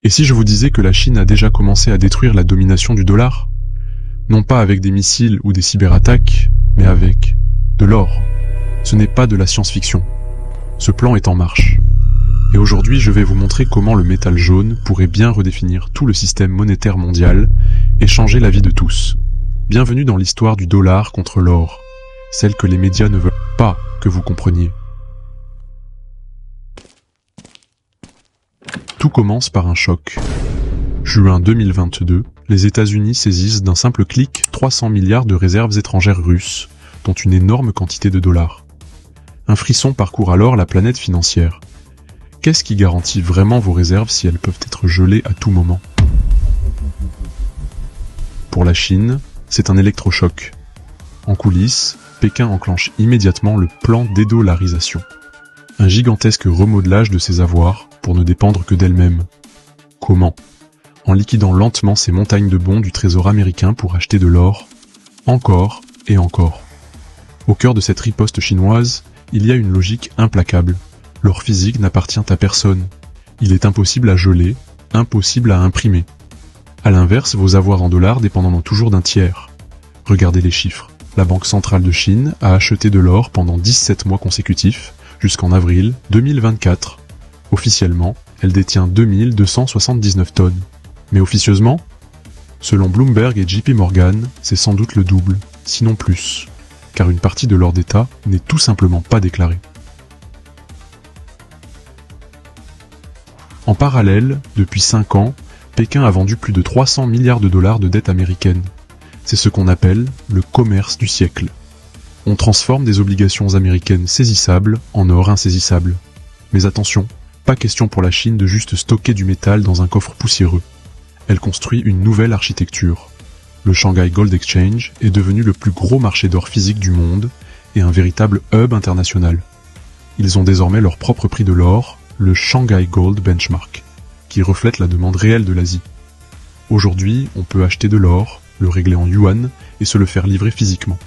Et si je vous disais que la Chine a déjà commencé à détruire la domination du dollar? Non pas avec des missiles ou des cyberattaques, mais avec de l'or. Ce n'est pas de la science-fiction. Ce plan est en marche. Et aujourd'hui, je vais vous montrer comment le métal jaune pourrait bien redéfinir tout le système monétaire mondial et changer la vie de tous. Bienvenue dans l'histoire du dollar contre l'or, celle que les médias ne veulent pas que vous compreniez. Tout commence par un choc. Juin 2022, les États-Unis saisissent d'un simple clic 300 milliards de réserves étrangères russes, dont une énorme quantité de dollars. Un frisson parcourt alors la planète financière. Qu'est-ce qui garantit vraiment vos réserves si elles peuvent être gelées à tout moment? Pour la Chine, c'est un électrochoc. En coulisses, Pékin enclenche immédiatement le plan dédollarisation. Un gigantesque remodelage de ses avoirs pour ne dépendre que d'elle-même. Comment? En liquidant lentement ces montagnes de bons du trésor américain pour acheter de l'or, encore et encore. Au cœur de cette riposte chinoise, il y a une logique implacable. L'or physique n'appartient à personne. Il est impossible à geler, impossible à imprimer. A l'inverse, vos avoirs en dollars dépendront toujours d'un tiers. Regardez les chiffres. La Banque centrale de Chine a acheté de l'or pendant 17 mois consécutifs, jusqu'en avril 2024. Officiellement, elle détient 2279 tonnes. Mais officieusement, selon Bloomberg et JP Morgan, c'est sans doute le double, sinon plus, car une partie de l'or d'État n'est tout simplement pas déclarée. En parallèle, depuis 5 ans, Pékin a vendu plus de 300 milliards de dollars de dettes américaines. C'est ce qu'on appelle le commerce du siècle. On transforme des obligations américaines saisissables en or insaisissable. Mais attention, pas question pour la Chine de juste stocker du métal dans un coffre poussiéreux. Elle construit une nouvelle architecture. Le Shanghai Gold Exchange est devenu le plus gros marché d'or physique du monde et un véritable hub international. Ils ont désormais leur propre prix de l'or, le Shanghai Gold Benchmark, qui reflète la demande réelle de l'Asie. Aujourd'hui, on peut acheter de l'or, le régler en yuan et se le faire livrer physiquement.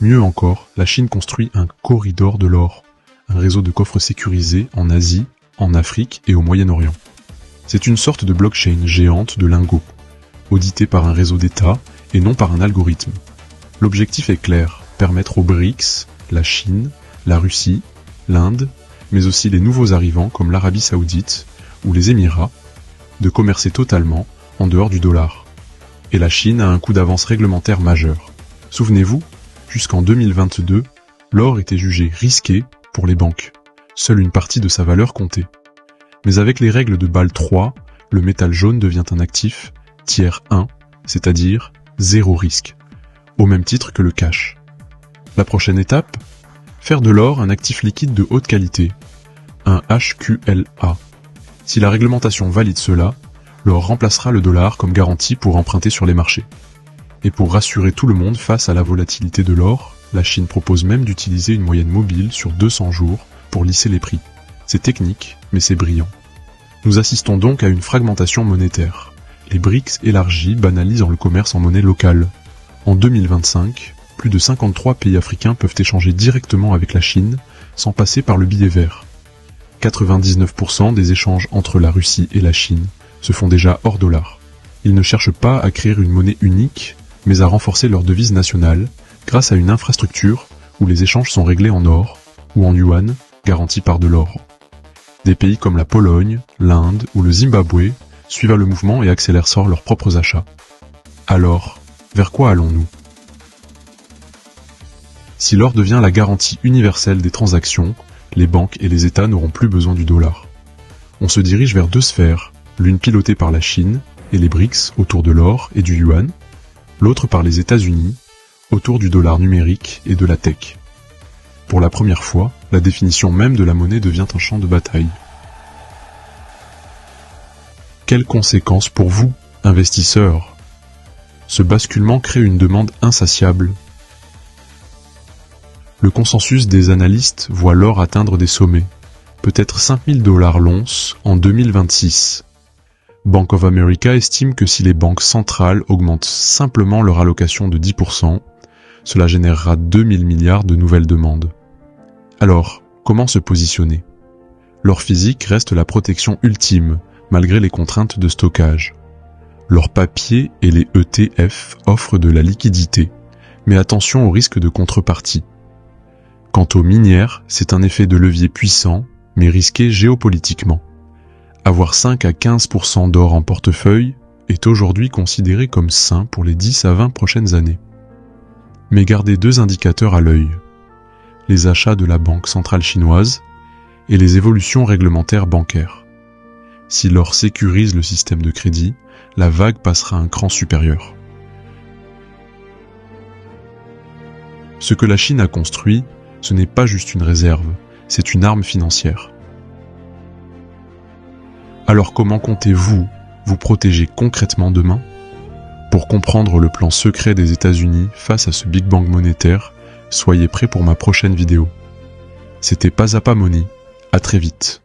Mieux encore, la Chine construit un corridor de l'or, un réseau de coffres sécurisés en Asie, en Afrique et au Moyen-Orient. C'est une sorte de blockchain géante de lingots, audité par un réseau d'États et non par un algorithme. L'objectif est clair, permettre aux BRICS, la Chine, la Russie, l'Inde, mais aussi les nouveaux arrivants comme l'Arabie Saoudite ou les Émirats, de commercer totalement en dehors du dollar. Et la Chine a un coup d'avance réglementaire majeur. Souvenez-vous, jusqu'en 2022, l'or était jugé risqué pour les banques. Seule une partie de sa valeur comptait. Mais avec les règles de Bâle 3, le métal jaune devient un actif tiers 1, c'est-à-dire zéro risque, au même titre que le cash. La prochaine étape? Faire de l'or un actif liquide de haute qualité, un HQLA. Si la réglementation valide cela, l'or remplacera le dollar comme garantie pour emprunter sur les marchés. Et pour rassurer tout le monde face à la volatilité de l'or, la Chine propose même d'utiliser une moyenne mobile sur 200 jours pour lisser les prix. C'est technique, mais c'est brillant. Nous assistons donc à une fragmentation monétaire. Les BRICS élargis banalisent le commerce en monnaie locale. En 2025, plus de 53 pays africains peuvent échanger directement avec la Chine sans passer par le billet vert. 99% des échanges entre la Russie et la Chine se font déjà hors dollar. Ils ne cherchent pas à créer une monnaie unique, mais à renforcer leur devise nationale grâce à une infrastructure où les échanges sont réglés en or ou en yuan, garantis par de l'or. Des pays comme la Pologne, l'Inde ou le Zimbabwe suivent le mouvement et accélèrent leurs propres achats. Alors, vers quoi allons-nous? Si l'or devient la garantie universelle des transactions, les banques et les États n'auront plus besoin du dollar. On se dirige vers deux sphères, l'une pilotée par la Chine et les BRICS autour de l'or et du yuan, l'autre par les États-Unis autour du dollar numérique et de la tech. Pour la première fois, la définition même de la monnaie devient un champ de bataille. Quelles conséquences pour vous, investisseurs? Ce basculement crée une demande insatiable. Le consensus des analystes voit l'or atteindre des sommets, peut-être 5000 $ l'once en 2026. Bank of America estime que si les banques centrales augmentent simplement leur allocation de 10%, cela générera 2000 milliards de nouvelles demandes. Alors, comment se positionner? L'or physique reste la protection ultime, malgré les contraintes de stockage. Leurs papiers et les ETF offrent de la liquidité, mais attention au risque de contrepartie. Quant aux minières, c'est un effet de levier puissant, mais risqué géopolitiquement. Avoir 5 à 15% d'or en portefeuille est aujourd'hui considéré comme sain pour les 10 à 20 prochaines années. Mais gardez 2 indicateurs à l'œil. Les achats de la Banque centrale chinoise et les évolutions réglementaires bancaires. Si l'or sécurise le système de crédit, la vague passera à un cran supérieur. Ce que la Chine a construit, ce n'est pas juste une réserve, c'est une arme financière. Alors comment comptez-vous vous protéger concrètement demain? Pour comprendre le plan secret des États-Unis face à ce Big Bang monétaire, soyez prêts pour ma prochaine vidéo. C'était Pas à Pas Money, à très vite.